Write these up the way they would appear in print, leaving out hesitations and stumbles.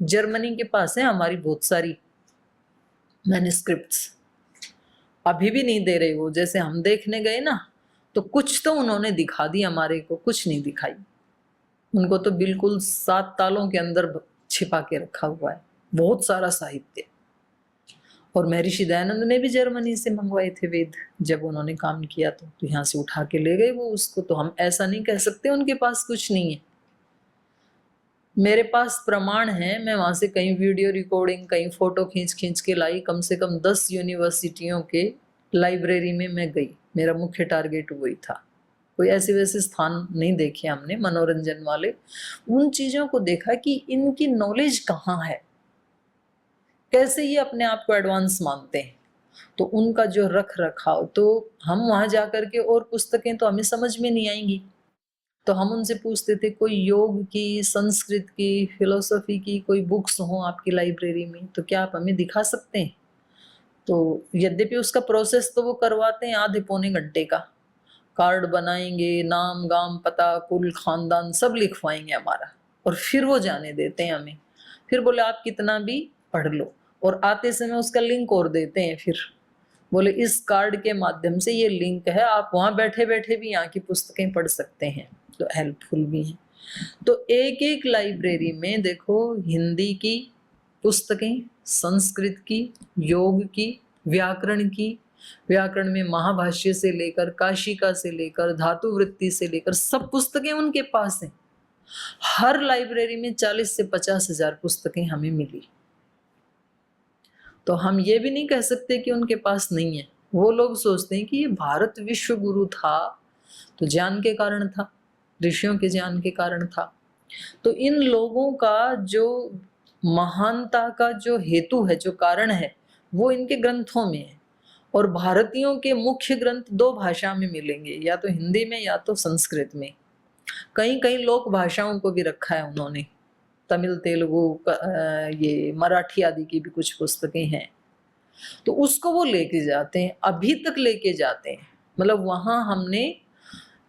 Germany के पास है हमारी बहुत सारी मैन्युस्क्रिप्ट्स, अभी भी नहीं दे रहे वो। जैसे हम देखने गए ना, तो कुछ तो उन्होंने दिखा दी, हमारे को कुछ नहीं दिखाई। उनको तो बिल्कुल 7 तालों के अंदर छिपा के रखा हुआ है बहुत सारा साहित्य। और महर्षि दयानंद ने भी जर्मनी से मंगवाए थे वेद, जब उन्होंने काम किया तो यहाँ से उठा के ले गए वो उसको। तो हम ऐसा नहीं कह सकते उनके पास कुछ नहीं है। मेरे पास प्रमाण है, मैं वहां से कहीं वीडियो रिकॉर्डिंग, कहीं फोटो खींच खींच के लाई। कम से कम 10 यूनिवर्सिटियों के लाइब्रेरी में मैं गई, मेरा मुख्य टारगेट वही था। कोई ऐसे वैसे स्थान नहीं देखे हमने मनोरंजन वाले, उन चीजों को देखा कि इनकी नॉलेज कहाँ है, कैसे ये अपने आप को एडवांस मानते हैं। तो उनका जो रख रखाव, तो हम वहां जाकर के, और पुस्तकें तो हमें समझ में नहीं आएंगी, तो हम उनसे पूछते थे कोई योग की, संस्कृत की, फिलोसफी की कोई बुक्स हो आपकी लाइब्रेरी में तो क्या आप हमें दिखा सकते हैं। तो यद्यपि उसका प्रोसेस तो वो करवाते हैं आधे पौने घंटे का, कार्ड बनाएंगे, नाम गाम पता कुल खानदान सब लिखवाएंगे हमारा, और फिर वो जाने देते हैं हमें। फिर बोले आप कितना भी पढ़ लो, और आते समय उसका लिंक और देते हैं। फिर बोले इस कार्ड के माध्यम से ये लिंक है, आप वहां बैठे बैठे भी यहाँ की पुस्तकें पढ़ सकते हैं, तो हेल्पफुल भी है। तो एक एक लाइब्रेरी में देखो हिंदी की पुस्तकें, संस्कृत की, योग की, व्याकरण की, व्याकरण में महाभाष्य से लेकर काशिका से लेकर धातु वृत्ति से लेकर सब पुस्तकें उनके पास हैं। हर लाइब्रेरी में 40 से 50 हजार पुस्तकें हमें मिली। तो हम ये भी नहीं कह सकते कि उनके पास नहीं है। वो लोग सोचते हैं कि ये भारत विश्व गुरु था तो ज्ञान के कारण था, ऋषियों के ज्ञान के कारण था। तो इन लोगों का जो महानता का जो हेतु है, जो कारण है, वो इनके ग्रंथों में है। और भारतीयों के मुख्य ग्रंथ 2 भाषा में मिलेंगे, या तो हिंदी में या तो संस्कृत में। कहीं कहीं लोक भाषाओं को भी रखा है उन्होंने, तमिल, तेलुगु, ये मराठी आदि की भी कुछ पुस्तकें हैं। तो उसको वो लेके जाते हैं, अभी तक लेके जाते हैं। मतलब वहां हमने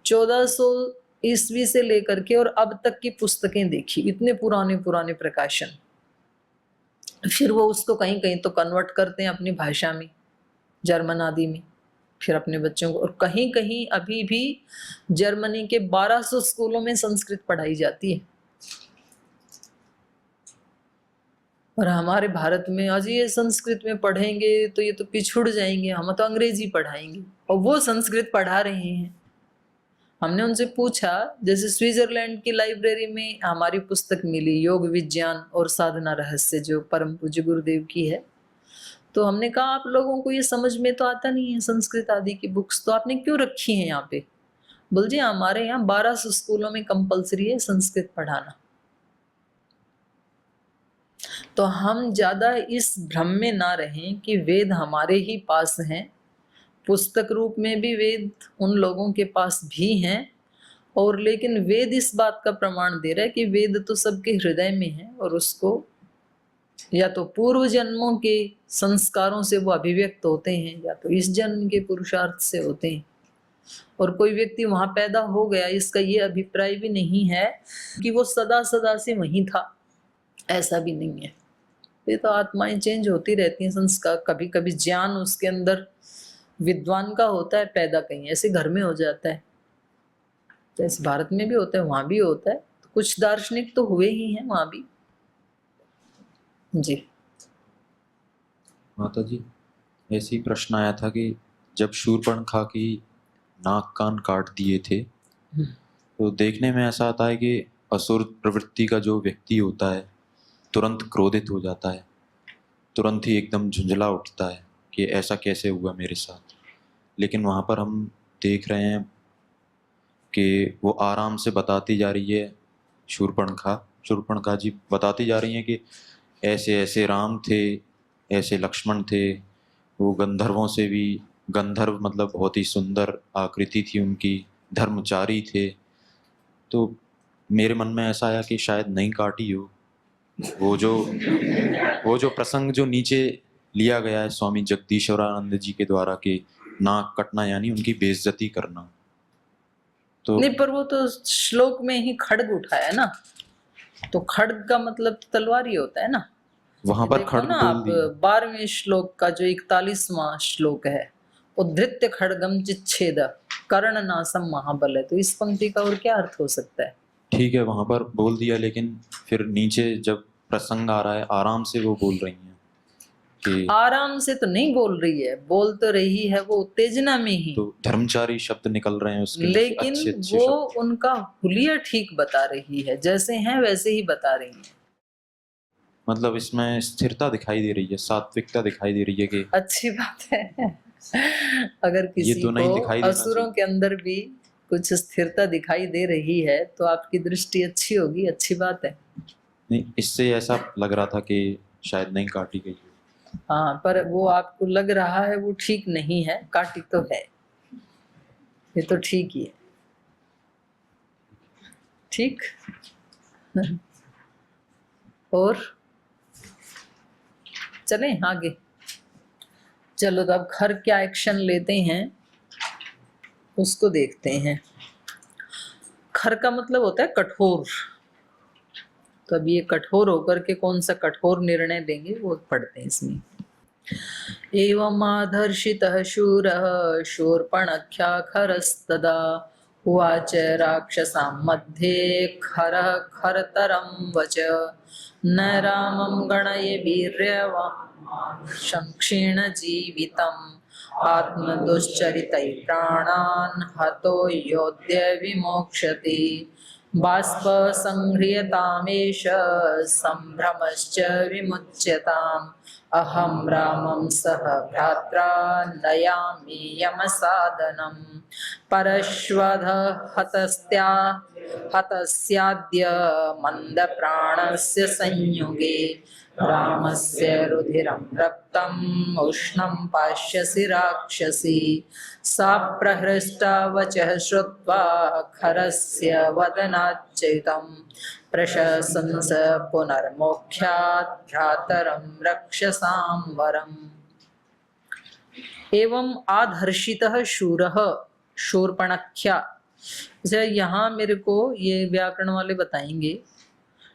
1400 ईस्वी से लेकर के और अब तक की पुस्तकें देखी, इतने पुराने पुराने प्रकाशन। फिर वो उसको कहीं कहीं तो कन्वर्ट करते हैं अपनी भाषा में, जर्मन आदि में, फिर अपने बच्चों को। और कहीं कहीं अभी भी जर्मनी के 1200 स्कूलों में संस्कृत पढ़ाई जाती है। और हमारे भारत में आज ये संस्कृत में पढ़ेंगे तो ये तो पिछुड़ जाएंगे, हम तो अंग्रेजी पढ़ाएंगे, और वो संस्कृत पढ़ा रहे हैं। हमने उनसे पूछा, जैसे स्विट्जरलैंड की लाइब्रेरी में हमारी पुस्तक मिली योग विज्ञान और साधना रहस्य, जो परम पूज्य गुरुदेव की है। तो हमने कहा आप लोगों को ये समझ में तो आता नहीं है संस्कृत आदि की बुक्स, तो आपने क्यों रखी है यहाँ पे। बोल जी हमारे यहाँ 1200 स्कूलों में कंपलसरी है संस्कृत पढ़ाना। तो हम ज्यादा इस भ्रम में ना रहें कि वेद हमारे ही पास हैं। पुस्तक रूप में भी वेद उन लोगों के पास भी हैं, और लेकिन वेद इस बात का प्रमाण दे रहा है कि वेद तो सबके हृदय में है, और उसको या तो पूर्व जन्मों के संस्कारों से वो अभिव्यक्त होते हैं, या तो इस जन्म के पुरुषार्थ से होते हैं। और कोई व्यक्ति वहां पैदा हो गया, इसका ये अभिप्राय भी नहीं है कि वो सदा सदा से वहीं था, ऐसा भी नहीं है। ये तो आत्माएं चेंज होती रहती हैं, संस्कार, कभी कभी ज्ञान उसके अंदर विद्वान का होता है पैदा, कहीं ऐसे घर में हो जाता है, जैसे भारत में भी होता है वहां भी होता है। तो कुछ दार्शनिक तो हुए ही हैं वहां भी। जी माता जी, ऐसे ही प्रश्न आया था कि जब शूर्पणखा की नाक कान काट दिए थे, तो देखने में ऐसा आता है कि असुर प्रवृत्ति का जो व्यक्ति होता है तुरंत क्रोधित हो जाता है, तुरंत ही एकदम झुंझला उठता है कि ऐसा कैसे हुआ मेरे साथ। लेकिन वहाँ पर हम देख रहे हैं कि वो आराम से बताती जा रही है, शूर्पणखा जी बताती जा रही हैं कि ऐसे ऐसे राम थे, ऐसे लक्ष्मण थे, वो गंधर्वों से भी, गंधर्व मतलब बहुत ही सुंदर आकृति थी उनकी, धर्मचारी थे। तो मेरे मन में ऐसा आया कि शायद नहीं काटी हो। वो जो प्रसंग जो नीचे लिया गया है स्वामी जगदीश्वरानंद जी के द्वारा कि नाक कटना यानी उनकी बेइज्जती करना, तो नहीं, पर वो तो श्लोक में ही खड्ग उठाया ना, तो खड्ग का मतलब तलवार ही होता है ना। वहां पर देखो खड्ग ना बोल आप दिया। 12वें श्लोक का जो 41वां श्लोक है, उद्धृत्य खड्गम चिच्छेद कर्ण नासम महाबल है। तो इस पंक्ति का और क्या अर्थ हो सकता है? ठीक है, वहां पर बोल दिया, लेकिन फिर नीचे जब प्रसंग आ रहा है आराम से वो बोल रही हैं कि आराम से तो नहीं बोल रही है, बोल तो रही है वो उत्तेजना में ही, तो धर्मचारी शब्द निकल रहे हैं उसके मुंह से, लेकिन अच्छे अच्छे वो शब्द। उनका हुलिया ठीक बता रही है, जैसे हैं वैसे ही बता रही है। मतलब इसमें स्थिरता दिखाई दे रही है, सात्विकता दिखाई दे रही है कि अच्छी बात है। अगर ये किसी तो को नहीं दिखाई देना असुरों चाहिए। के अंदर भी कुछ स्थिरता दिखाई दे रही है तो आपकी दृष्टि अच्छी होगी, अच्छी बात है। नहीं, इससे ऐसा लग रहा था कि शायद नहीं काटी गई है। हाँ, पर वो आपको लग रहा है वो ठीक नहीं है, काटी तो है, ये तो ठीक ही है। ठीक। और चलें आगे। चलो तो अब खर क्या एक्शन लेते हैं उसको देखते हैं। खर का मतलब होता है कठोर। तो अब ये कठोर होकर के कौन सा कठोर निर्णय देंगे वो पढ़ते हैं इसमें। एवं आधर्षितः शूरः शूर्पणख्या खरस्तदा उवाच राक्षसां मध्ये खरः खरतरं वच न रामं गणये वीर्यवान् संक्षीण जीवितम् आत्मदुश्चरितैः प्राणान् हतो योऽद्य विमोक्षति बाष्पसंह्रियतामेष सम्भ्रमश्च विमुच्यताम् अहं रामं सह भ्रात्रा नयामि यमसादनम् परश्वध हतस्याद्य मन्दप्राणस्य संयुगे रामस्य रुधिरं रक्तम् उष्णं पास्यसि राक्षसी सा प्रहृष्टा वचः श्रुत्वा खरस्य वदनाच्युतम् प्रशंस पुनर्मोक्षात् भ्रातरं रक्षसां वरम्। एवं आधर्षितः शूरः शूर्पणख्या। यहाँ मेरे को ये व्याकरण वाले बताएंगे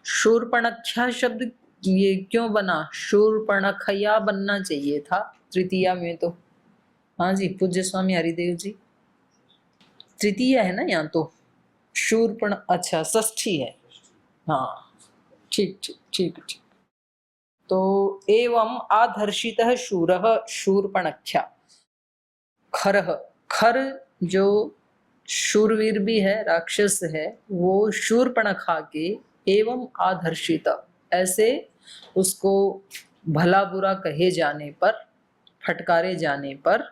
शूर्पणख्या शब्द ये क्यों बना, शूर्पणखया बनना चाहिए था तृतीया में तो। हाँ जी, पूज्य स्वामी हरिदेव जी, तृतीय है ना यहाँ तो, शूर्पण अच्छा षष्ठी है। हाँ ठीक ठीक ठीक ठीक। तो एवं आधर्षितः शूरः शूर्पणख्या। खरह, खर जो शूरवीर भी है, राक्षस है, वो शूर्पणखा के एवं आधर्षित ऐसे उसको भला बुरा कहे जाने पर, फटकारे जाने पर,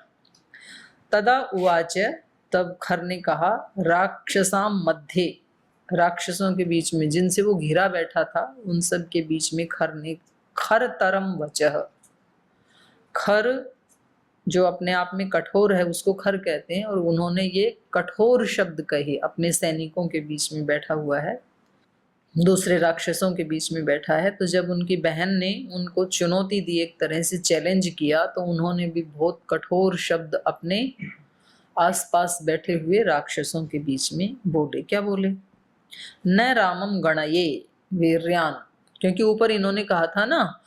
तदा उवाच तब खर ने कहा राक्षसाम मध्य, राक्षसों के बीच में जिनसे वो घिरा बैठा था उन सब के बीच में खर ने खर तरम वचः, खर जो अपने आप में कठोर है उसको खर कहते हैं, और उन्होंने ये कठोर शब्द कहे अपने सैनिकों के बीच में बैठा हुआ है, दूसरे राक्षसों के बीच में बैठा है। तो जब उनकी बहन ने उनको चुनौती दी, एक तरह से चैलेंज किया, तो उन्होंने भी बहुत कठोर शब्द अपने आसपास बैठे हुए राक्षसों के बीच में बोले। क्या बोले? न रामम गणये वीर्यान, क्योंकि ऊपर इन्होंने कहा था ना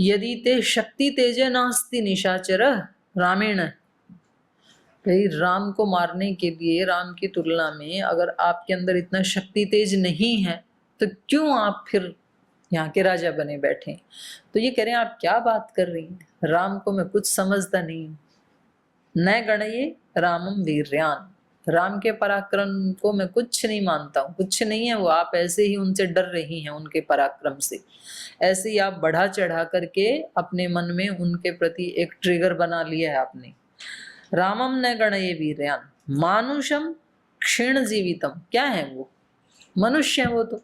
यदि ते शक्ति तेजे नास्ति निशाचर रामेण, भाई राम को मारने के लिए राम की तुलना में अगर आपके अंदर इतना शक्ति तेज नहीं है तो क्यों आप फिर यहाँ के राजा बने बैठे। तो ये कह रहे हैं आप क्या बात कर रही हैं, राम को मैं कुछ समझता नहीं हूँ। न गणये रामम वीर्यान, राम के पराक्रम को मैं कुछ नहीं मानता हूँ, कुछ नहीं है वो, आप ऐसे ही उनसे डर रही हैं, उनके पराक्रम से ऐसे ही आप बढ़ा चढ़ा करके अपने मन में उनके प्रति एक ट्रिगर बना लिया है आपने। रामम न गणये वीर्यान मानुषम क्षीण जीवितम, क्या है वो? मनुष्य है वो तो।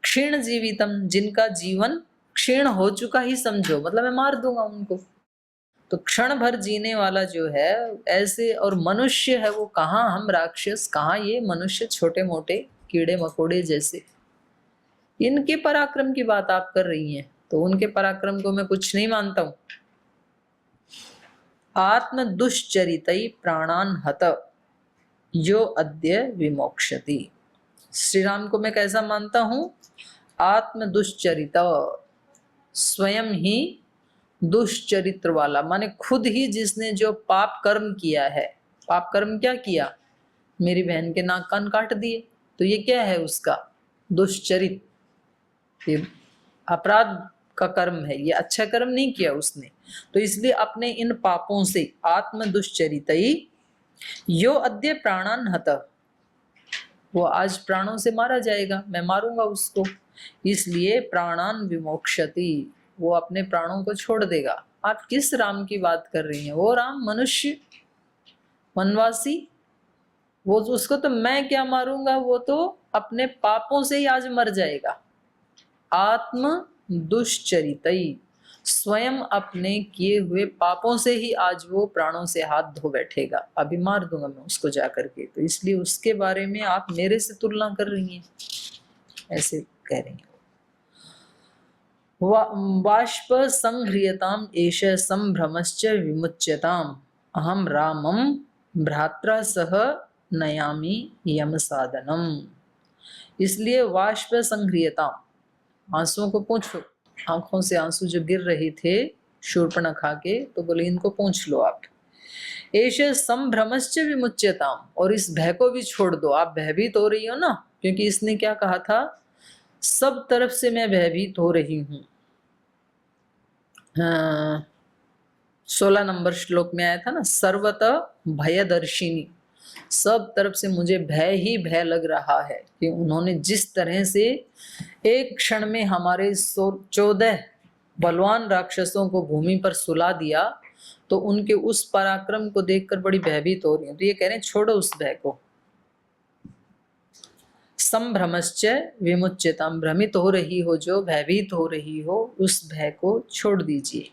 क्षीण जीवितम, जिनका जीवन क्षीण हो चुका ही समझो, मतलब मैं मार दूंगा उनको। तो क्षण भर जीने वाला जो है ऐसे, और मनुष्य है वो, कहाँ हम राक्षस, कहाँ ये मनुष्य छोटे मोटे कीड़े मकोड़े जैसे, इनके पराक्रम की बात आप कर रही हैं। तो उनके पराक्रम को मैं कुछ नहीं मानता हूं। आत्म दुश्चरितई प्राणान हत यो अद्य विमोक्षति, श्री राम को मैं कैसा मानता हूँ? आत्म दुष्चरित, स्वयं ही दुष्चरित्र वाला, माने खुद ही जिसने जो पाप कर्म किया है। पाप कर्म क्या किया? मेरी बहन के नाक कान काट दिए, तो ये क्या है उसका? दुष्चरित, ये अपराध का कर्म है, ये अच्छा कर्म नहीं किया उसने। तो इसलिए अपने इन पापों से आत्म दुष्चरितई यो अद्य प्राणान हतः, वो आज प्राणों से मारा जाएगा, मैं मारूंगा उसको, इसलिए प्राणान विमोक्षति, वो अपने प्राणों को छोड़ देगा। आप किस राम की बात कर रही हैं? वो राम मनुष्य वनवासी, वो उसको तो मैं क्या मारूंगा, वो तो अपने पापों से ही आज मर जाएगा। आत्म दुष्चरितई, स्वयं अपने किए हुए पापों से ही आज वो प्राणों से हाथ धो बैठेगा, अभी मार दूंगा मैं उसको जा करके। तो इसलिए उसके बारे में आप मेरे से तुलना कर रही हैं, ऐसे कह रही हैं। बाष्प संह्रियताम एष संभ्रमश्च विमुच्यताम अहम रामम भ्रात्रा सह नयामि यम साधनम। इसलिए वाष्प संह्रियताम, आंसुओं को पोंछो, आंखों से आंसू जो गिर रहे थे शूर्पणखा के, तो बोले इनको पोंछ लो आप। एष संभ्रमश्च विमुच्यताम, और इस भय को भी छोड़ दो, आप भयभीत हो रही हो ना, क्योंकि इसने क्या कहा था? सब तरफ से मैं भयभीत हो रही हूं। 16 नंबर श्लोक में आया था ना, सर्वतः भयदर्शिनी, सब तरफ से मुझे भय ही भय लग रहा है कि उन्होंने जिस तरह से एक क्षण में हमारे 14 बलवान राक्षसों को भूमि पर सुला दिया, तो उनके उस पराक्रम को देखकर बड़ी भयभीत हो रही है। तो ये कह रहे हैं छोड़ो उस भय को। संभ्रमश्च विमुच्यताम, भ्रमित हो रही हो, जो भयभीत हो रही हो, उस भय को छोड़ दीजिए।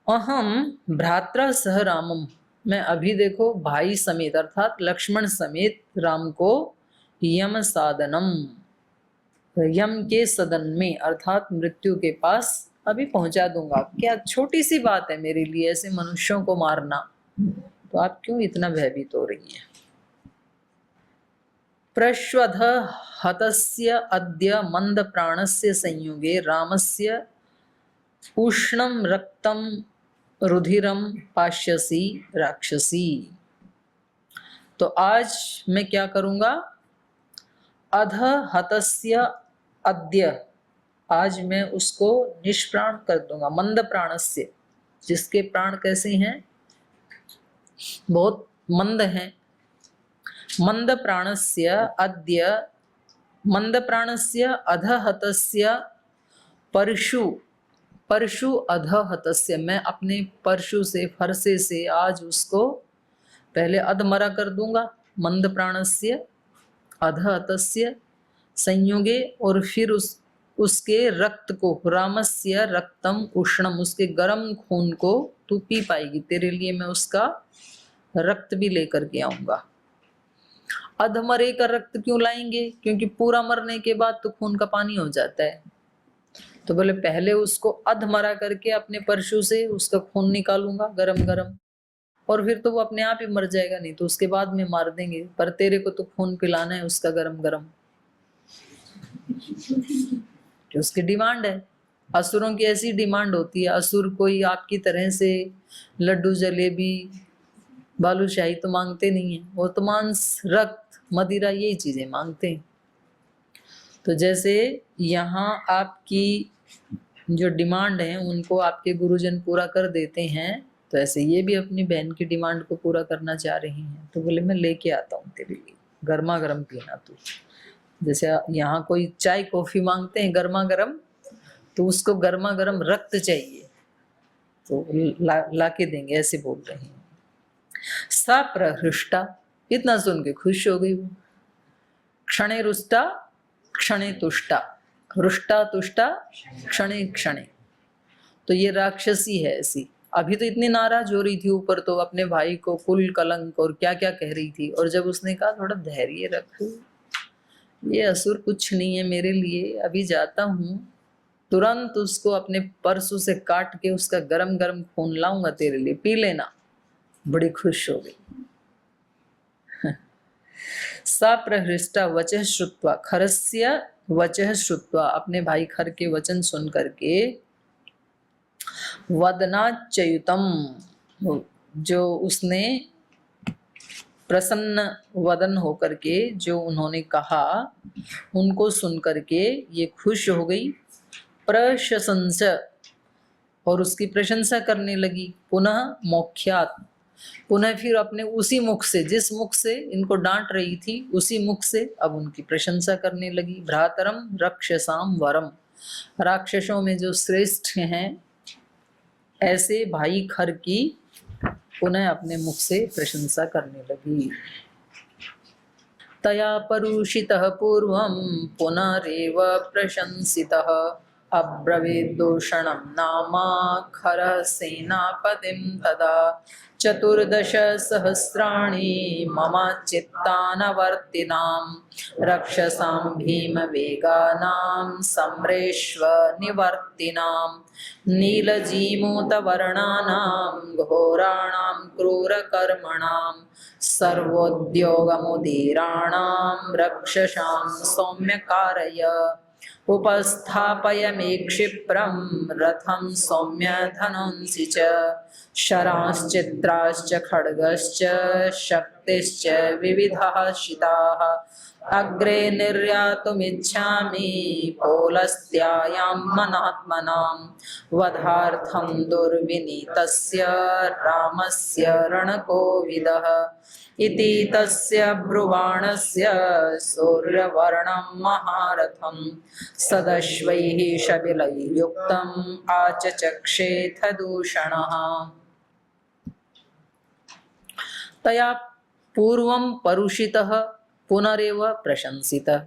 अहम भ्रात्रा सह रामम, मैं अभी देखो भाई समेत अर्थात लक्ष्मण समेत राम को यम साधनम, यम के सदन में अर्थात मृत्यु के पास अभी पहुंचा दूंगा। क्या छोटी सी बात है मेरे लिए ऐसे मनुष्यों को मारना, तो आप क्यों इतना भयभीत हो रही हैं? प्रश्वध हतस्य अद्य मंद प्राणस्य संयुगे रामस्य उष्णम रक्तम रुधिरम पाश्यसी राक्षसी। तो आज मैं क्या करूंगा? अध हतस्य अद्य, आज मैं उसको निष्प्राण कर दूंगा। मंद प्राणस्य, जिसके प्राण कैसे हैं? बहुत मंद हैं। मंद प्राणस्य अद्य, मंद प्राणस्य अधहतस्य परशु, परशु अधहतस्य, मैं अपने परशु से, फरसे से आज उसको पहले अधमरा कर दूंगा। मंद प्राणस्य अधहतस्य संयुगे, और फिर उसके रक्त को, रामस्य रक्तम उष्णम, उसके गर्म खून को तू पी पाएगी, तेरे लिए मैं उसका रक्त भी लेकर के आऊंगा। अधमरे का रक्त क्यों लाएंगे? क्योंकि पूरा मरने के बाद तो खून का पानी हो जाता है। तो बोले पहले उसको अधमरा करके अपने परशु से उसका खून निकालूंगा गरम गरम, और फिर तो वो अपने आप ही मर जाएगा, नहीं तो उसके बाद में मार देंगे, पर तेरे को तो खून पिलाना है उसका गरम गरम, कि उसकी डिमांड है। असुरों की ऐसी डिमांड होती है, असुर कोई आपकी तरह से लड्डू जलेबी बालूशाही तो मांगते नहीं है, वो तो मांस रक्त मदिरा यही चीजें मांगते हैं। तो जैसे यहाँ आपकी जो डिमांड है उनको आपके गुरुजन पूरा कर देते हैं, तो ऐसे ये भी अपनी बहन की डिमांड को पूरा करना चाह रही हैं। तो बोले मैं लेके आता हूँ तेरे लिए, गर्मा गर्म पीना तू। जैसे यहाँ कोई चाय कॉफी मांगते हैं गर्मा गर्म, तो उसको गर्मा गर्म रक्त चाहिए, तो ला के देंगे, ऐसे बोल रहे हैं। सा प्रहृष्टा, इतना सुन के खुश हो गई वो। क्षणे रुष्टा क्षणे तुष्टा, रुष्टा तुष्टा क्षणे क्षणे। तो ये राक्षसी है ऐसी। अभी तो इतनी नाराज हो रही थी ऊपर, तो अपने भाई को कुल कलंक और क्या क्या कह रही थी, और जब उसने कहा थोड़ा धैर्य रख, ये असुर कुछ नहीं है मेरे लिए, अभी जाता हूँ, तुरंत उसको अपने परसों से काट के उसका गरम गरम खून लाऊंगा तेरे लिए, पी लेना। बड़ी खुश हो गई। सा प्रहृष्टा वचः श्रुत्वा, खरस्य वचः श्रुत्वा, अपने भाई खर के वचन सुन करके, वदनाच्युतम, जो उसने प्रसन्न वदन होकर के जो उन्होंने कहा, उनको सुन करके ये खुश हो गई। प्रशंस, और उसकी प्रशंसा करने लगी। पुनः मोख्यात, पुनः फिर अपने उसी मुख से, जिस मुख से इनको डांट रही थी, उसी मुख से अब उनकी प्रशंसा करने लगी। भ्रातरम रक्षसाम वरम, राक्षसों में जो श्रेष्ठ हैं ऐसे भाई खर की पुनः अपने मुख से प्रशंसा करने लगी। तया परुषितः पूर्वं पुनरेव प्रशंसितः, अब्रवीद्दूषणं नाम खरः सेनापतिं तदा। 14 सहस्राणि मम चित्तानवर्तिनां, रक्षसां भीमवेगानां सम्रेष्व निवर्तिनां, नीलजीमूतवर्णानां घोराणां क्रूरकर्मणां, सर्वोद्योगमुदीराणां रक्षसां सौम्यकारय। उपस्थापय मे क्षिप्रं रथं सौम्य धनुंसि च, शराश्चित्राश्च खड्गश्च शक्तिश्च विविधाः शिताः, अग्रे निर्यातुमिच्छामि पौलस्त्यायां मनात्मनां, वधार्थं दुर्विनीतस्य रामस्य रणकोविदः। इति तस्य ब्रुवाणस्य सूर्यवर्णं महारथं, सदश्वैः शबिलैः युक्तम् आचचक्षेथ दूषणः। तया पूर्वं परुषितः पुनरेव प्रशंसितः,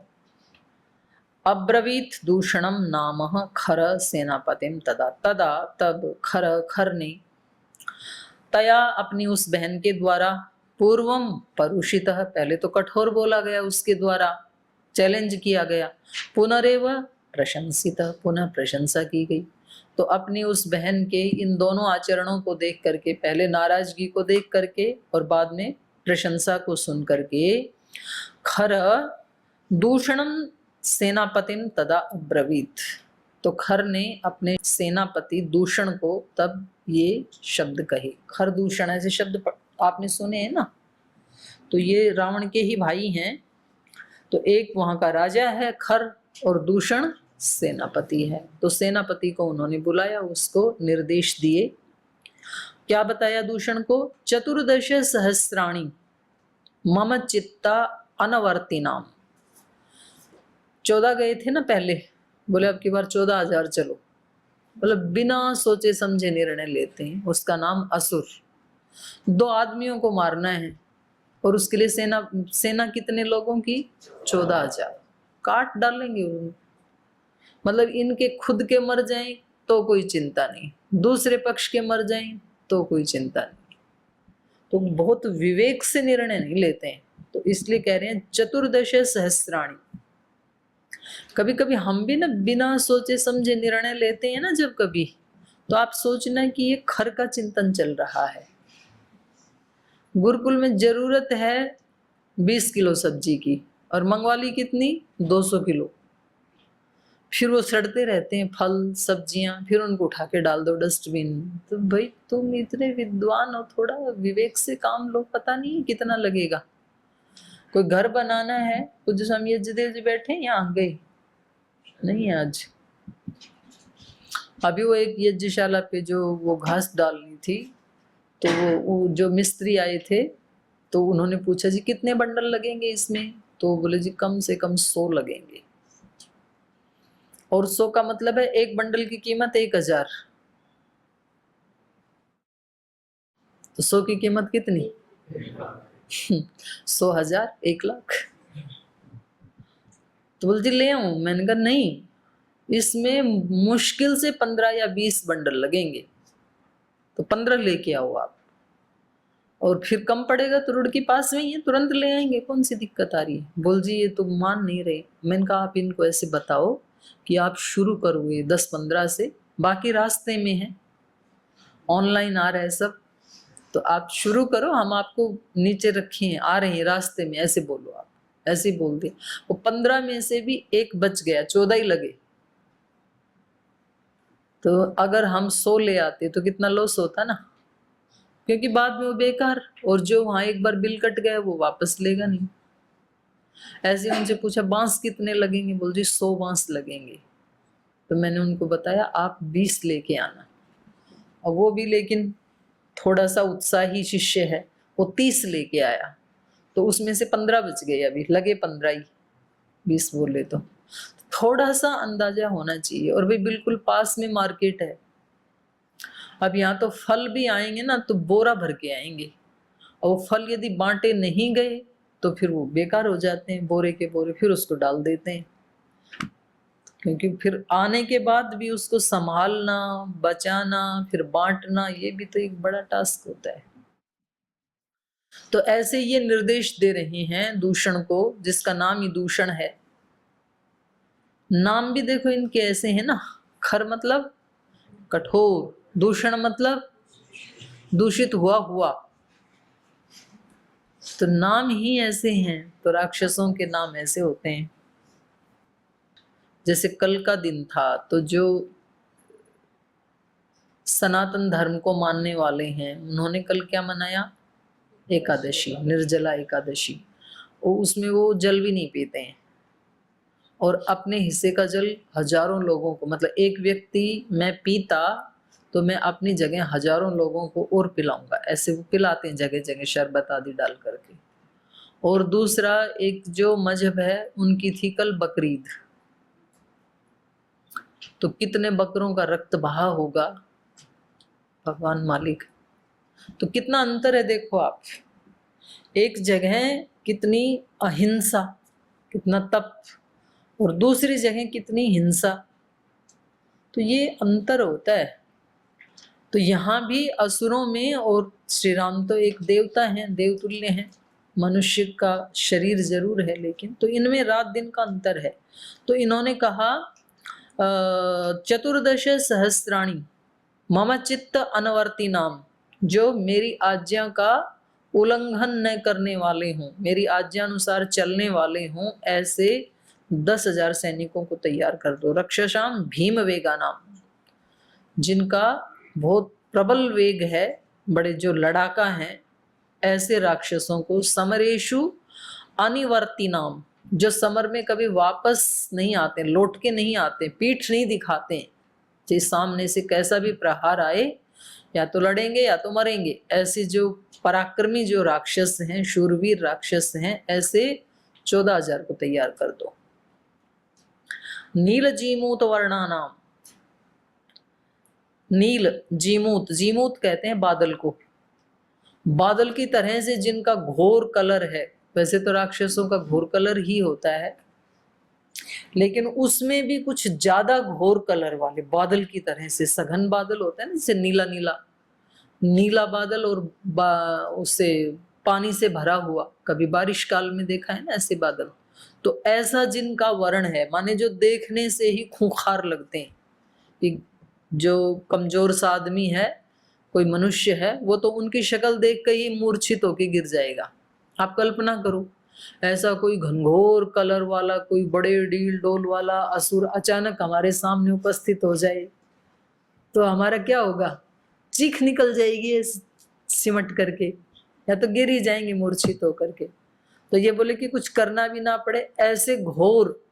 अब्रवीत दूषणम नामः खर सेनापतिम तदा, तदा तब खर ने, तया अपनी उस बहन के द्वारा, पूर्वम परुषितः पहले तो कठोर बोला गया, उसके द्वारा चैलेंज किया गया, पुनरेव प्रशंसितः पुनः प्रशंसा की गई। तो अपनी उस बहन के इन दोनों आचरणों को देख करके, पहले नाराजगी को देख करके और बाद में प्रशंसा को सुन करके, खर दूषणम सेनापतिम तदा अब्रवीत, तो खर ने अपने सेनापति दूषण को तब ये शब्द कहे। खर दूषण ऐसे शब्द आपने सुने हैं ना, तो ये रावण के ही भाई हैं। तो एक वहां का राजा है खर और दूषण सेनापति है। तो सेनापति को उन्होंने बुलाया, उसको निर्देश दिए। क्या बताया दूषण को? 14 सहस्राणि मम चित्ता अनवर्तिनाम, 14 गए थे ना पहले, बोले अब की बार 14,000 चलो। मतलब बिना सोचे समझे निर्णय लेते हैं, उसका नाम असुर। 2 आदमियों को मारना है और उसके लिए सेना कितने लोगों की? 14,000। काट डालेंगे उनको। मतलब इनके खुद के मर जाएं तो कोई चिंता नहीं, दूसरे पक्ष के मर जाएं तो कोई चिंता नहीं। तो बहुत विवेक से निर्णय नहीं लेते हैं। तो इसलिए कह रहे हैं 14 सहस्राणि। कभी कभी हम भी ना बिना सोचे समझे निर्णय लेते हैं ना जब कभी, तो आप सोचना कि ये खर का चिंतन चल रहा है। गुरुकुल में जरूरत है 20 किलो सब्जी की और मंगवा ली कितनी? 200 किलो। फिर वो सड़ते रहते हैं फल सब्जियां, फिर उनको उठा के डाल दो डस्टबिन। तो भाई तुम इतने विद्वान हो, थोड़ा विवेक से काम लो, पता नहीं कितना लगेगा। कोई घर बनाना है, कुछ समय यज्ञदेव बैठे यहाँ गए नहीं आज। अभी वो एक यज्ञशाला पे जो वो घास डालनी थी, तो वो जो मिस्त्री आए थे, तो उन्होंने पूछा जी कितने बंडल लगेंगे इसमें? तो बोले जी कम से कम 100 लगेंगे। और 100 का मतलब है एक बंडल की कीमत 1,000। तो 100 की कीमत कितनी? 100,000, 1,00,000। तो बोलती ले आऊं? मैंने कहा नहीं, इसमें मुश्किल से 15 या 20 बंडल लगेंगे, तो 15 लेके आओ आप। और फिर कम पड़ेगा तो रुड़की पास में ही है, तुरंत ले आएंगे, कौन सी दिक्कत आ रही है। बोल जी ये तो मान नहीं रहे। मैंने कहा आप इनको ऐसे बताओ कि आप शुरू करोगे 10-15 से, बाकी रास्ते में है, ऑनलाइन आ रहा है सब, तो आप शुरू करो, हम आपको नीचे रखे हैं, आ रहे हैं रास्ते में, ऐसे बोलो आप, ऐसे ही बोल दिया। वो 15 में से भी एक बच गया, 14 ही लगे। तो अगर हम 100 ले आते तो कितना लॉस होता ना, क्योंकि बाद में वो बेकार, और जो वहां एक बार बिल कट गया वो वापस लेगा नहीं। ऐसे उनसे पूछा बांस कितने लगेंगे, बोल जी 100 बांस लगेंगे। तो मैंने उनको बताया आप 20 लेके आना। और वो भी लेकिन थोड़ा सा उत्साही शिष्य है, वो 30 लेके आया। तो उसमें से 15 बच गए, अभी लगे 15 ही, 20 बोले तो थोड़ा सा अंदाजा होना चाहिए। और भाई बिल्कुल पास में मार्केट है। अब यहाँ तो फल भी आएंगे ना तो बोरा भर के आएंगे, और वो फल यदि बांटे नहीं गए तो फिर वो बेकार हो जाते हैं, बोरे के बोरे, फिर उसको डाल देते हैं। क्योंकि फिर आने के बाद भी उसको संभालना, बचाना, फिर बांटना, ये भी तो एक बड़ा टास्क होता है। तो ऐसे ये निर्देश दे रहे हैं दूषण को, जिसका नाम ही दूषण है। नाम भी देखो इनके ऐसे हैं ना, खर मतलब कठोर, दूषण मतलब दूषित हुआ हुआ। तो नाम ही ऐसे हैं, तो राक्षसों के नाम ऐसे होते हैं। जैसे कल का दिन था, तो जो सनातन धर्म को मानने वाले हैं उन्होंने कल क्या मनाया, एकादशी, निर्जला एकादशी। और उसमें वो जल भी नहीं पीते हैं, और अपने हिस्से का जल हजारों लोगों को, मतलब एक व्यक्ति मैं पीता तो मैं अपनी जगह हजारों लोगों को और पिलाऊंगा, ऐसे वो पिलाते हैं जगह जगह शरबत आदि डाल करके। और दूसरा एक जो मजहब है उनकी थी कल बकरीद, तो कितने बकरों का रक्त बहा होगा भगवान मालिक। तो कितना अंतर है देखो आप, एक जगह कितनी अहिंसा, कितना तप, और दूसरी जगह कितनी हिंसा। तो ये अंतर होता है। तो यहाँ भी असुरों में, और श्री राम तो एक देवता हैं, देवतुल्य हैं, मनुष्य का शरीर जरूर है लेकिन, तो इनमें रात दिन का अंतर है। तो इन्होंने कहा चतुर्दश सहस्त्राणी मम चित्त अनवर्ती नाम, जो मेरी आज्ञा का उल्लंघन न करने वाले हों, मेरी आज्ञा अनुसार चलने वाले हों, ऐसे 10,000 सैनिकों को तैयार कर दो। रक्षसाम भीम वेगा नाम, जिनका बहुत प्रबल वेग है, बड़े जो लड़ाका हैं, ऐसे राक्षसों को समरेशु अनिवर्ती नाम, जो समर में कभी वापस नहीं आते, लौट के नहीं आते, पीठ नहीं दिखाते, चाहे सामने से कैसा भी प्रहार आए, या तो लड़ेंगे या तो मरेंगे। ऐसे जो पराक्रमी जो राक्षस हैं, शूरवीर राक्षस हैं, ऐसे 14,000 को तैयार कर दो। नील जीमूत वर्णा नाम, नील जीमूत, जीमूत कहते हैं बादल को, बादल की तरह से जिनका घोर कलर है। वैसे तो राक्षसों का घोर कलर ही होता है, लेकिन उसमें भी कुछ ज्यादा घोर कलर वाले बादल की तरह से, सघन बादल होता है ना, जैसे नीला नीला नीला बादल, और उससे पानी से भरा हुआ, कभी बारिश काल में देखा है ना ऐसे बादल। तो ऐसा जिनका वर्ण है, माने जो देखने से ही खूंखार लगते हैं, कि जो कमजोर सा आदमी है, कोई मनुष्य है, वो तो उनकी शक्ल देख कर ही मूर्छित होके गिर जाएगा। आप कल्पना करो, ऐसा कोई घनघोर कलर वाला, कोई बड़े डील डोल वाला असुर अचानक हमारे सामने उपस्थित हो जाए, तो हमारा क्या होगा, चीख निकल जाएगी सिमट करके, या तो गिर ही जाएंगे मूर्छित होकर के। तो ये बोले कि कुछ करना भी ना पड़े, ऐसे घोर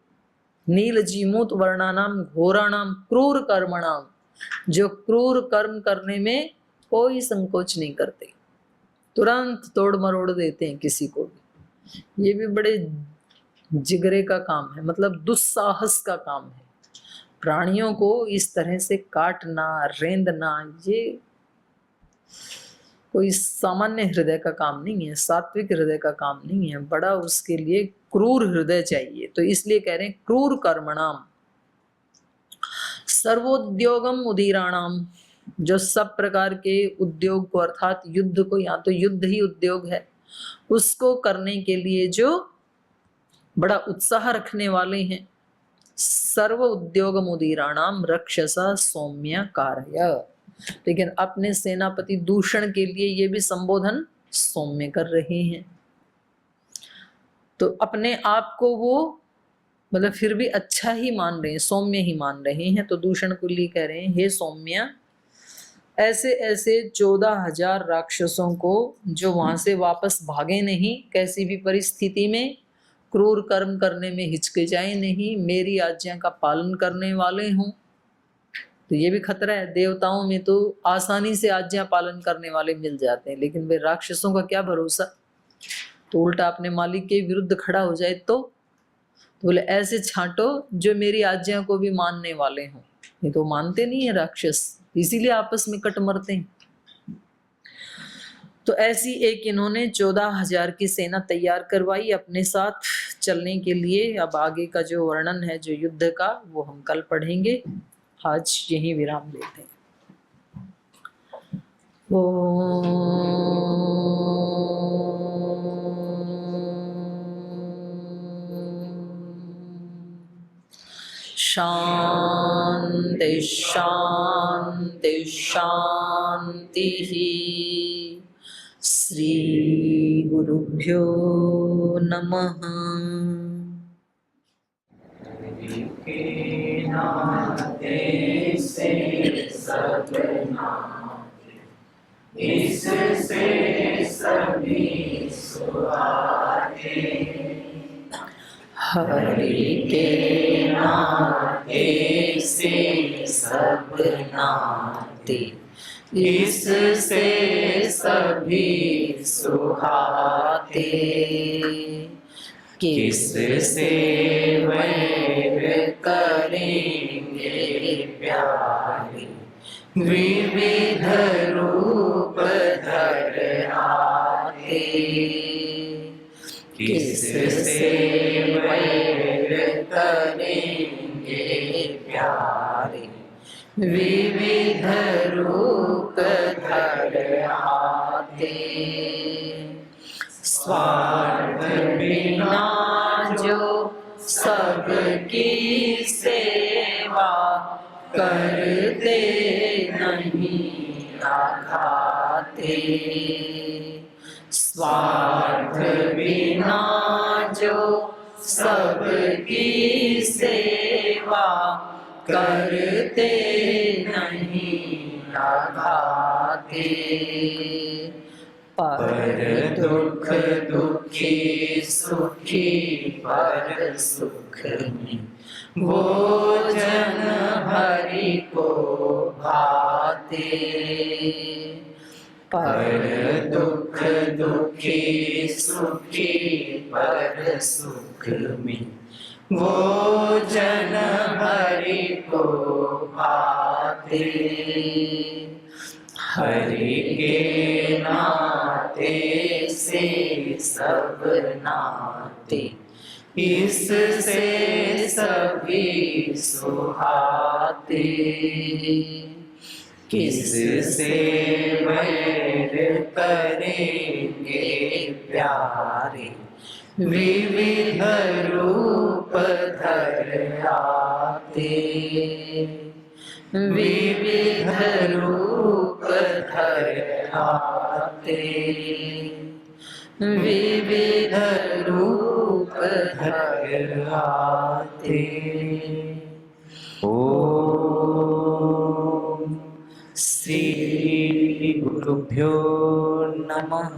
नील जीमूत वर्णानाम घोराणाम क्रूर कर्मणाम, जो क्रूर कर्म करने में कोई संकोच नहीं करते, तुरंत तोड़ मरोड़ देते हैं किसी को भी। ये भी बड़े जिगरे का काम है, मतलब दुस्साहस का काम है। प्राणियों को इस तरह से काटना, रेंदना, ये कोई सामान्य हृदय का काम नहीं है, सात्विक हृदय का काम नहीं है, बड़ा उसके लिए क्रूर हृदय चाहिए। तो इसलिए कह रहे हैं क्रूर कर्मणाम सर्वोद्योगम उदीराणाम, जो सब प्रकार के उद्योग को, अर्थात युद्ध को, यहाँ तो युद्ध ही उद्योग है, उसको करने के लिए जो बड़ा उत्साह रखने वाले हैं। सर्व उद्योग मुदीराणाम रक्षसा सौम्य कार्य, लेकिन अपने सेनापति दूषण के लिए ये भी संबोधन सौम्य कर रहे हैं। तो अपने आप को वो मतलब फिर भी अच्छा ही मान रहे हैं, सौम्य ही मान रहे हैं। तो दूषण को लिए कह रहे हैं, हे सौम्य, ऐसे ऐसे 14,000 राक्षसों को जो वहां से वापस भागे नहीं, कैसी भी परिस्थिति में क्रूर कर्म करने में हिचकिचाए नहीं, मेरी आज्ञा का पालन करने वाले हों। तो ये भी खतरा है। देवताओं में तो आसानी से आज्ञा पालन करने वाले मिल जाते हैं, लेकिन वे राक्षसों का क्या भरोसा। तो उल्टा अपने मालिक के विरुद्ध खड़ा हो जाए तो बोले ऐसे छांटो जो मेरी आज्ञा को भी मानने वाले हों। ये तो मानते नहीं है राक्षस, इसीलिए आपस में कट मरते हैं। तो ऐसी एक इन्होंने 14,000 की सेना तैयार करवाई अपने साथ चलने के लिए। अब आगे का जो वर्णन है जो युद्ध का, वो हम कल पढ़ेंगे। आज यही विराम लेते हैं। शांति शांति शांति। श्री गुरुभ्यो नमः। इससे सभी सुहाते, हरि के नाते से सब नाते, इससे सभी सुहाते, किससे वैर करेंगे प्यारे, विविध रूप धर आते, किससे वैर करेंगे प्यारे, विविध रूप धर आते। स्वार्थ बिना जो सबकी सेवा करते नहीं आघाते, स्वार्थ बिना जो सबकी सेवा करते नहीं आघाते, पर दुख दुखी सुखी पर सुख में वो जन हरि को भाते, पर दुख दुखी सुखी पर सुख में वो जन हरि को भाते, हरि के नाते से सब नाते, इससे सभी सुहाते, किससे वैर करेंगे प्यारे, विविध रूप धर आते, विविध रूप धर आते, विविध रूप धर आते। ओम श्री गुरुभ्यो नमः।